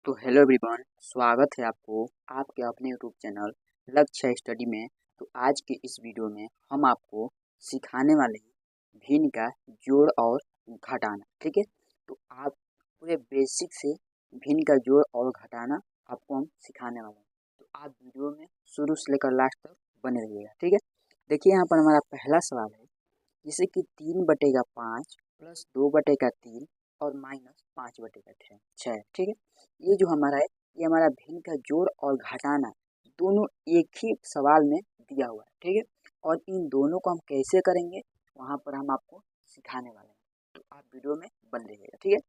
तो hello everyone, स्वागत है आपको आपके अपने यूट्यूब चैनल लक्ष्य स्टडी में। तो आज के इस वीडियो में हम आपको सिखाने वाले हैं भिन्न का जोड़ और घटाना। ठीक है, तो आप पूरे बेसिक से भिन्न का जोड़ और घटाना आपको हम सिखाने वाले हैं। तो आप वीडियो में शुरू से लेकर लास्ट तक बने रहिएगा। ठीक है, देखिए यहाँ पर हमारा पहला सवाल है, जैसे कि 3/5 प्लस 2/3 और माइनस 5/6। ठीक है, ये जो हमारा है ये हमारा भिन्न का जोड़ और घटाना दोनों एक ही सवाल में दिया हुआ है। ठीक है, और इन दोनों को हम कैसे करेंगे वहाँ पर हम आपको सिखाने वाले हैं। तो आप वीडियो में बन रहिएगा। ठीक है,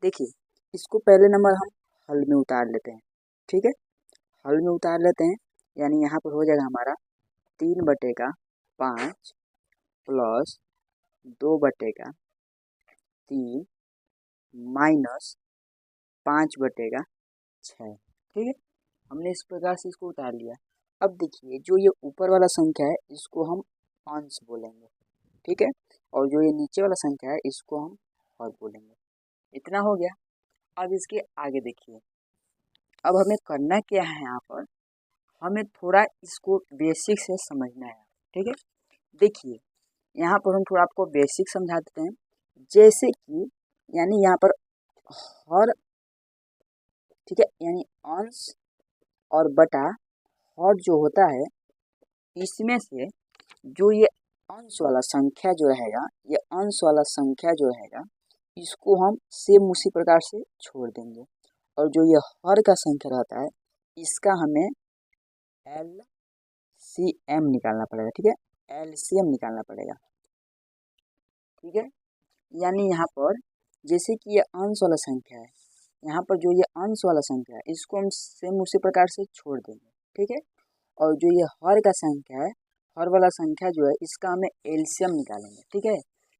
देखिए इसको पहले नंबर हम हल में उतार लेते हैं। ठीक है, हल में उतार लेते हैं, यानी यहाँ पर हो जाएगा हमारा 3/5 प्लस 2/3 माइनस 5/6। ठीक है, हमने इस प्रकार से इसको उतार लिया। अब देखिए जो ये ऊपर वाला संख्या है इसको हम अंश बोलेंगे। ठीक है, और जो ये नीचे वाला संख्या है इसको हम हर बोलेंगे। इतना हो गया। अब इसके आगे देखिए, अब हमें करना क्या है, यहाँ पर हमें थोड़ा इसको बेसिक से समझना है। ठीक है, देखिए यहाँ पर हम थोड़ा आपको बेसिक समझा देते हैं। जैसे कि यानी यहाँ पर हर, ठीक है, यानी अंश और बटा हर जो होता है इसमें से जो ये अंश वाला संख्या जो रहेगा, ये अंश वाला संख्या जो रहेगा इसको हम सेम उसी प्रकार से छोड़ देंगे। और जो ये हर का संख्या रहता है इसका हमें LCM निकालना पड़ेगा। ठीक है, LCM निकालना पड़ेगा। ठीक है, यानी यहाँ पर जैसे कि ये अंश वाला संख्या है, यहाँ पर जो ये अंश वाला संख्या है इसको हम सेम उसी प्रकार से छोड़ देंगे। ठीक है, और जो ये हर का संख्या है, हर वाला संख्या जो है इसका हमें एलसीएम निकालेंगे। ठीक है,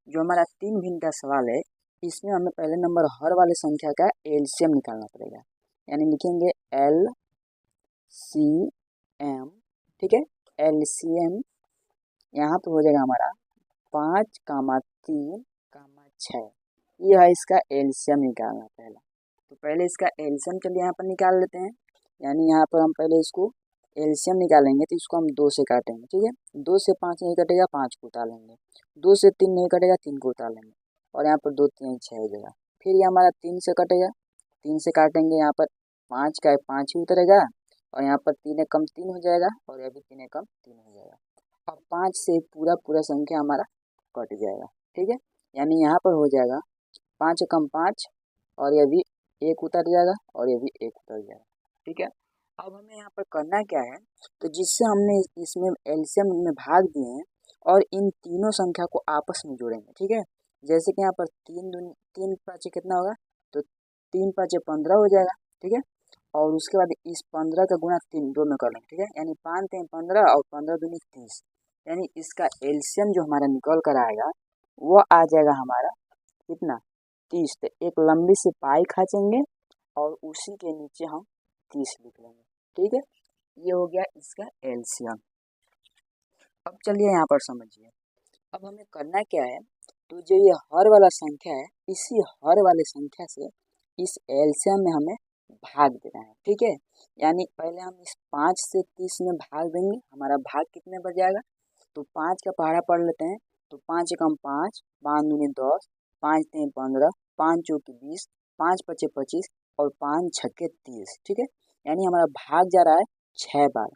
जो हमारा 3 भिन्न का सवाल है इसमें हमें पहले नंबर हर वाले संख्या का एलसीएम निकालना पड़ेगा, यानी लिखेंगे LCM। ठीक है, LCM यहाँ पर हो जाएगा हमारा 5,3,6। ये है इसका एलसीएम निकालना पहला। तो पहले इसका एलसीएम चलिए यहाँ पर निकाल लेते हैं। यानी यहाँ पर हम पहले इसको एलसीएम निकालेंगे तो इसको हम 2 से काटेंगे। ठीक है, 2 से 5 नहीं कटेगा, 5 को उतारेंगे। 2 से 3 नहीं कटेगा, 3 को उतारेंगे। और यहाँ पर 2 3 6 हो जाएगा। फिर ये हमारा 3 से कटेगा, 3 से काटेंगे, यहाँ पर 5 का 5 ही उतरेगा। और यहाँ पर 3 एकम 3 हो जाएगा, और ये भी 3 एकम 3 हो जाएगा। अब 5 से पूरा संख्या हमारा कट जाएगा। ठीक है, यानी यहाँ पर हो जाएगा 5 एकम 5, और ये भी 1 उतर जाएगा, और ये भी 1 उतर जाएगा। ठीक है, अब हमें यहाँ पर करना क्या है, तो जिससे हमने इसमें एलसीएम में भाग दिए हैं और इन तीनों संख्या को आपस में जोड़ेंगे। ठीक है, जैसे कि यहाँ पर 3 5 कितना होगा, तो 3 5 15 हो जाएगा। ठीक है, और उसके बाद इस 15 का गुणा 3 2 में कर लेंगे। ठीक है, यानी 5 3 15 और 15 दूनी 30, यानी इसका एलसीएम जो हमारा निकल कर आएगा वो आ जाएगा हमारा कितना, 30। तो एक लंबी सी पाई खींचेंगे और उसी के नीचे हम 30 लिख लेंगे। ठीक है, ये हो गया इसका एलसीएम। अब चलिए यहाँ पर समझिए, अब हमें करना क्या है, तो जो ये हर वाला संख्या है इसी हर वाले संख्या से इस एलसीएम में हमें भाग देना है। ठीक है, यानी पहले हम इस 5 से 30 में भाग देंगे, हमारा भाग कितने बच जाएगा, तो 5 का पहाड़ा पढ़ लेते हैं। तो 5 एकम 5, 5 दूनी 10, 5 3 15, 5 चौकी 20, 5 पचे 25, और 5 छक्के 30। ठीक है, यानी हमारा भाग जा रहा है 6 बार,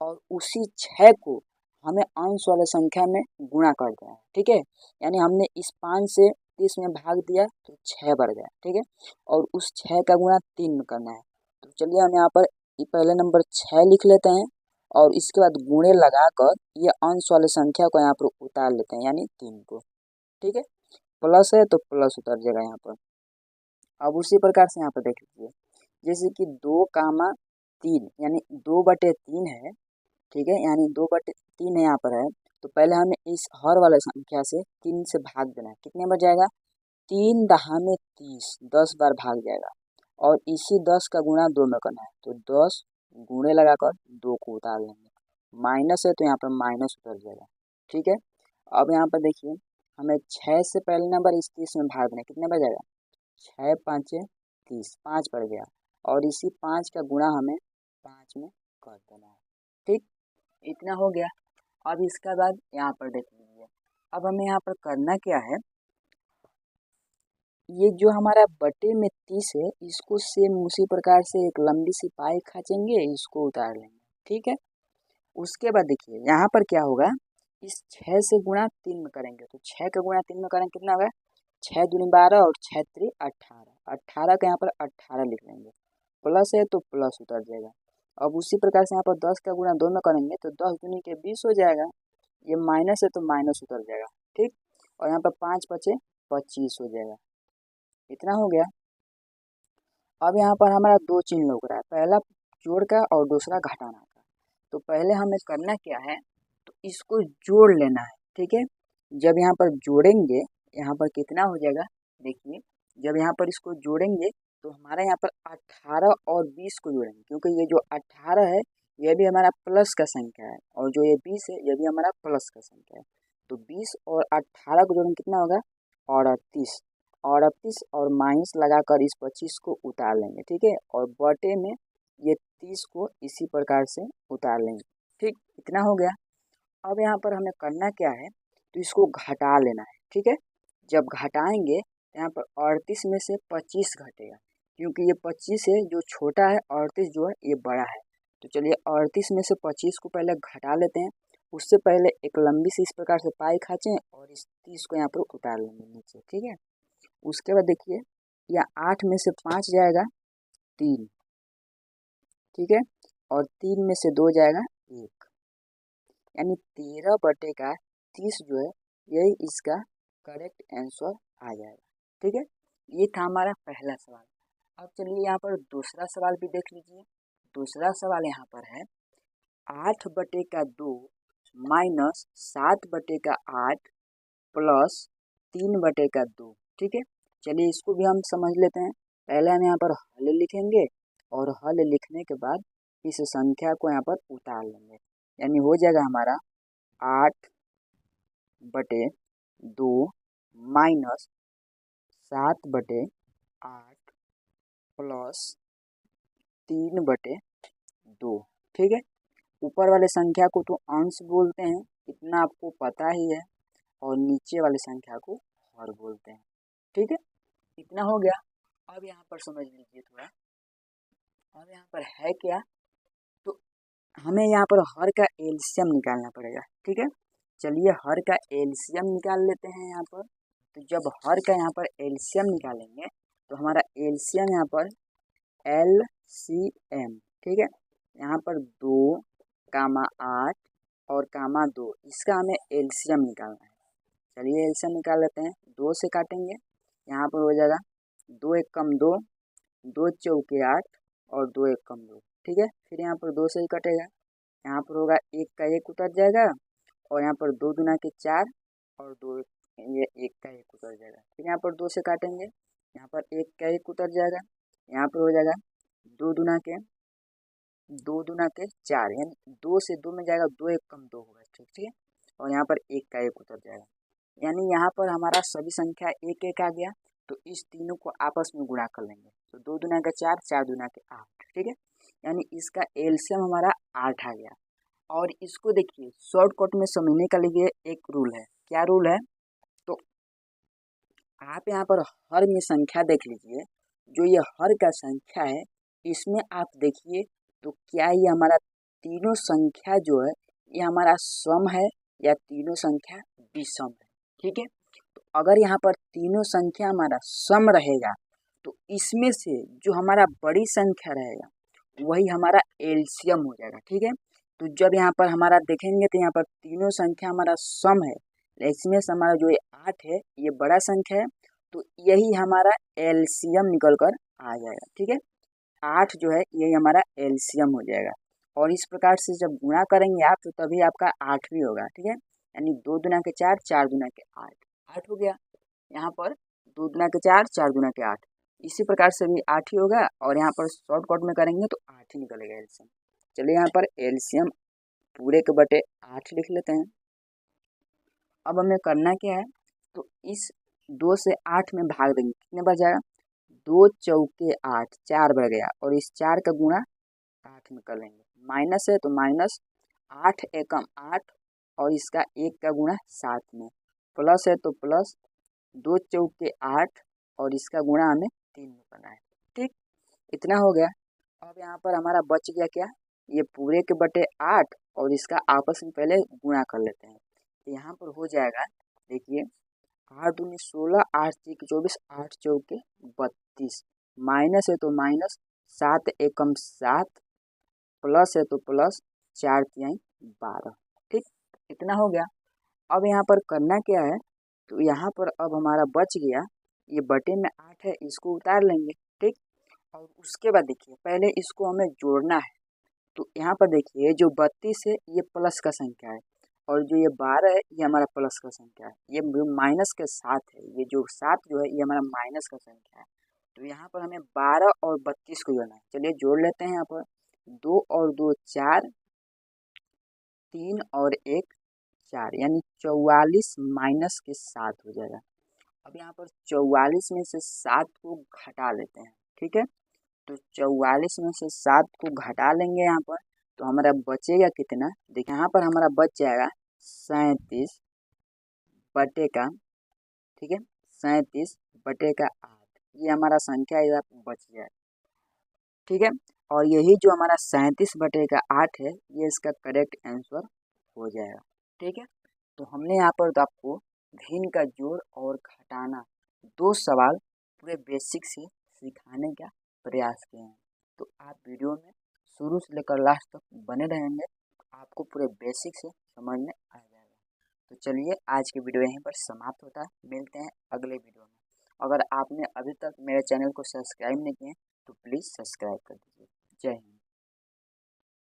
और उसी 6 को हमें अंश वाले संख्या में गुणा कर देना है। ठीक है, यानी हमने इस 5 से 30 में भाग दिया तो 6 बढ़ गया। ठीक है, और उस 6 का गुणा 3 में करना है। तो चलिए हम यहाँ पर पहले नंबर 6 लिख लेते हैं, और इसके बाद गुणे लगाकर ये अंश वाले संख्या को यहाँ पर उतार लेते हैं, यानी 3 को। ठीक है, प्लस है तो प्लस उतर जाएगा यहाँ पर। अब उसी प्रकार से यहाँ पर देख लीजिए, जैसे कि 2,3 यानी 2/3 है। ठीक है, यानी 2/3 यहाँ पर है, तो पहले हमें इस हर वाले संख्या से 3 से भाग देना है। कितने बच जाएगा, 3 दहाने 30, 10 बार भाग जाएगा, और इसी 10 का गुणा 2 में करना है। तो 10 गुणे लगाकर 2 को उतार लेंगे, माइनस है तो यहाँ पर माइनस उतर जाएगा। ठीक है, अब यहाँ पर देखिए हमें 6 से पहले नंबर इस 30 में भाग देना है। कितने बच जाएगा, 6 5 30, 5 पड़ गया, और इसी 5 का गुणा हमें 5 में कर देना है। ठीक, इतना हो गया। अब इसके बाद यहाँ पर देख लीजिए, अब हमें यहाँ पर करना क्या है, ये जो हमारा बटे में 30 है इसको सेम उसी प्रकार से एक लंबी सी पाई खींचेंगे, इसको उतार लेंगे। ठीक है, उसके बाद देखिए यहाँ पर क्या होगा, इस 6 से गुणा 3 में करेंगे तो 6 का गुणा 3 में करेंगे कितना होगा, 6 दूनी 12 और 6 3 18, 18 का यहाँ पर 18 लिख लेंगे, प्लस है तो प्लस उतर जाएगा। अब उसी प्रकार से यहाँ पर 10 का गुणा 2 में करेंगे तो 10 दूनी के 20 हो जाएगा, ये माइनस है तो माइनस उतर जाएगा। ठीक, और यहाँ पर 5 बचे 25 हो जाएगा, इतना हो गया। अब यहाँ पर हमारा दो चिन्ह लग रहा है, पहला जोड़ का और दूसरा घटाना का। तो पहले हमें करना क्या है, तो इसको जोड़ लेना है। ठीक है, जब यहाँ पर जोड़ेंगे यहाँ पर कितना हो जाएगा, देखिए जब यहाँ पर इसको जोड़ेंगे तो हमारा यहाँ पर 18 और 20 को जोड़ेंगे, क्योंकि ये जो 18 है ये भी हमारा प्लस का संख्या है और जो ये 20 है ये भी हमारा प्लस का संख्या है। तो 20 और 18 को जोड़ेंगे कितना होगा, 38, और 38 और माइनस लगाकर इस 25 को उतार लेंगे। ठीक है, और बटे में ये 30 को इसी प्रकार से उतार लेंगे। ठीक, इतना हो गया। अब यहाँ पर हमें करना क्या है, तो इसको घटा लेना है। ठीक है, जब घटाएंगे तो यहाँ पर 38 में से 25 घटेगा, क्योंकि ये 25 है जो छोटा है, 38 जो है ये बड़ा है। तो चलिए 38 में से 25 को पहले घटा लेते हैं, उससे पहले एक लंबी सी इस प्रकार से पाई खींचें और इस 30 को यहाँ पर उतार लेंगे नीचे। ठीक है, उसके बाद देखिए यह 8 में से 5 जाएगा 3, ठीक है, और 3 में से 2 जाएगा 1, यानी 13 बटे का 30 जो है यही इसका करेक्ट आंसर आ जाएगा। ठीक है, ये था हमारा पहला सवाल। अब चलिए यहाँ पर दूसरा सवाल भी देख लीजिए। दूसरा सवाल यहाँ पर है 8 बटे का 2 माइनस 7 बटे का 8 प्लस 3 बटे का 2। ठीक है, चलिए इसको भी हम समझ लेते हैं। पहले हम यहाँ पर हल लिखेंगे और हल लिखने के बाद इस संख्या को यहाँ पर उतार लेंगे, यानी हो जाएगा हमारा 8 बटे 2 माइनस 7 बटे 8 प्लस 3 बटे 2। ठीक है, ऊपर वाले संख्या को तो अंश बोलते हैं, इतना आपको पता ही है, और नीचे वाली संख्या को हर बोलते हैं। ठीक है, इतना हो गया। अब यहाँ पर समझ लीजिए थोड़ा, अब यहाँ पर है क्या, तो हमें यहाँ पर हर का एलसीएम निकालना पड़ेगा। ठीक है, चलिए हर का एलसीएम निकाल लेते हैं यहाँ पर। तो जब हर का यहाँ पर एलसीएम निकालेंगे तो हमारा एलसीएम यहाँ पर LCM, ठीक है, यहाँ पर 2, 8 और 2, इसका हमें एलसीएम निकालना है। चलिए एलसीएम निकाल लेते हैं। 2 से काटेंगे, यहाँ पर हो जाएगा 2 एक कम 2, 2 चौके 8 और 2 एक कम 2। ठीक है, फिर यहाँ पर 2 से ही कटेगा, यहाँ पर होगा 1 का 1 उतर जाएगा, और यहाँ पर 2 दूना के 4 और 2 ये 1 का 1 उतर जाएगा। फिर यहाँ पर 2 से काटेंगे, यहाँ पर 1 का 1 उतर जाएगा, यहाँ पर हो जाएगा 2 दूना के 4, यानी 2 से 2 में जाएगा, 2 एक कम 2 होगा। ठीक है, और यहाँ पर 1 का 1 उतर जाएगा, यानी यहाँ पर हमारा सभी संख्या 1 1 आ गया। तो इस तीनों को आपस में गुणा कर लेंगे, तो 2 दूना के 4, 4 दूना के 8। ठीक है, यानी इसका एलसीएम हमारा 8 आ गया। और इसको देखिए शॉर्टकट में समझने के लिए एक रूल है। क्या रूल है, तो आप यहाँ पर हर में संख्या देख लीजिए, जो ये हर का संख्या है इसमें आप देखिए तो क्या ये हमारा तीनों संख्या जो है ये हमारा सम है या तीनों संख्या विषम है। ठीक है, तो अगर यहाँ पर तीनों संख्या हमारा सम रहेगा तो इसमें से जो हमारा बड़ी संख्या रहेगा वही हमारा एलसीएम हो जाएगा। ठीक है, तो जब यहाँ पर हमारा देखेंगे तो यहाँ पर तीनों संख्या हमारा सम है, इसमें से हमारा जो ये 8 है ये बड़ा संख्या है, तो यही हमारा एलसीएम निकल कर आ जाएगा। ठीक है, 8 जो है यही हमारा एलसीएम हो जाएगा। और इस प्रकार से जब गुणा करेंगे आप तो तभी आपका 8 भी होगा। ठीक है, यानी 2 दूना के 4, 4 दूना के 8, 8 हो गया। यहाँ पर 2 दूना के 4, 4 दूना के 8, इसी प्रकार से भी 8 ही होगा, और यहाँ पर शॉर्टकट में करेंगे तो 8 ही निकलेगा एलसीएम। चलिए यहाँ पर एलसीएम पूरे के बटे 8 लिख लेते हैं। अब हमें करना क्या है, तो इस 2 से 8 में भाग देंगे, कितने बच जाएगा, 2 चौके 8, 4 बढ़ गया और इस 4 का गुणा 8 में कर लेंगे। माइनस है तो माइनस, 8 एकम 8 और इसका 1 का गुणा 7 में, प्लस है तो प्लस 2 चौके 8 और इसका गुणा हमें 3 में करना है। ठीक, इतना हो गया। अब यहाँ पर हमारा बच गया क्या, ये पूरे के बटे 8 और इसका आपस में पहले गुणा कर लेते हैं। तो यहाँ पर हो जाएगा, देखिए 8 दूनी 16, 8 तीन 24, 8 चौके 32, माइनस है तो माइनस, 7 एकम 7, प्लस है तो प्लस, 4 तिहाई 12। ठीक, इतना हो गया। अब यहाँ पर करना क्या है, तो यहाँ पर अब हमारा बच गया, ये बटे में 8 है, इसको उतार लेंगे। ठीक, और उसके बाद देखिए पहले इसको हमें जोड़ना है। तो यहाँ पर देखिए जो 32 है ये प्लस का संख्या है और जो ये 12 है ये हमारा प्लस का संख्या है, ये माइनस के साथ है, ये जो 7 जो है ये हमारा माइनस का संख्या है। तो यहाँ पर हमें 12 और 32 को जोड़ना है। चलिए जोड़ लेते हैं। यहाँ पर 2 और 2 4, 3 और 1 4, यानी 44 माइनस के 7 हो जाएगा। अब यहाँ पर 44 में से 7 को घटा लेते हैं। ठीक है, तो 44 में से 7 को घटा लेंगे यहाँ पर, तो हमारा बचेगा कितना, देखिए यहाँ पर हमारा बच जाएगा 37 बटे का, ठीक है 37 बटे का 8, ये हमारा संख्या इधर बच गया। ठीक है, और यही जो हमारा 37 बटे का 8 है ये इसका करेक्ट आंसर हो जाएगा। ठीक है, तो हमने यहाँ पर तो आपको भिन्न का जोड़ और घटाना 2 सवाल पूरे बेसिक से सिखाने का प्रयास किए हैं। तो आप वीडियो में शुरू से लेकर लास्ट तक बने रहेंगे, आपको पूरे बेसिक से समझ में आ जाएगा। तो चलिए आज की वीडियो यहीं पर समाप्त होता है, मिलते हैं अगले वीडियो में। अगर आपने अभी तक मेरे चैनल को सब्सक्राइब नहीं किए तो प्लीज़ सब्सक्राइब कर दीजिए।